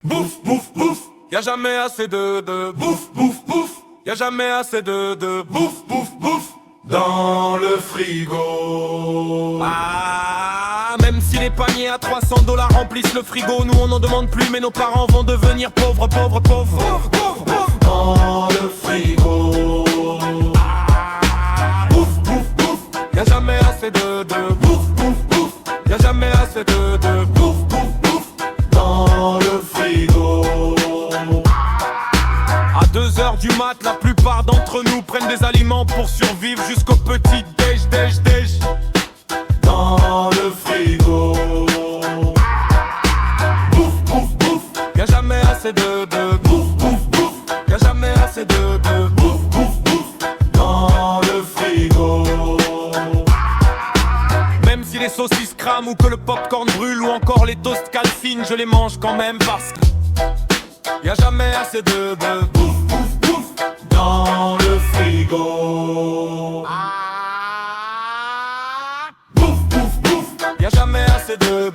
Bouffe, bouffe, bouffe. Y'a jamais assez de bouffe, bouffe, bouffe. Y'a jamais assez de bouffe, bouffe, bouffe dans le frigo. Ah, même si les paniers à 300$ remplissent le frigo, nous on n'en demande plus, mais nos parents vont devenir pauvres, pauvres, pauvres. Bouffe, bouffe, bouffe dans le frigo. Ah, bouffe, bouffe, bouffe. Y'a jamais assez de bouffe, bouffe, bouffe. Y'a jamais assez de bouffe, bouffe, bouffe dans le frigo. À 2h du mat, la plupart d'entre nous prennent des aliments pour survivre jusqu'au petit déj, déj, déj dans le frigo. Bouffe, bouffe, bouffe. Y'a jamais assez de bouffe, bouffe, bouffe. Y'a jamais assez de bouffe, bouffe, bouffe dans le frigo. Même si les saucisses crament ou que le popcorn brûle ou encore les toasts calcinent, je les mange quand même parce que y'a jamais assez de bouffe, bouffe, bouffe dans le frigo. Bouffe, bouffe, bouffe. Y'a jamais assez de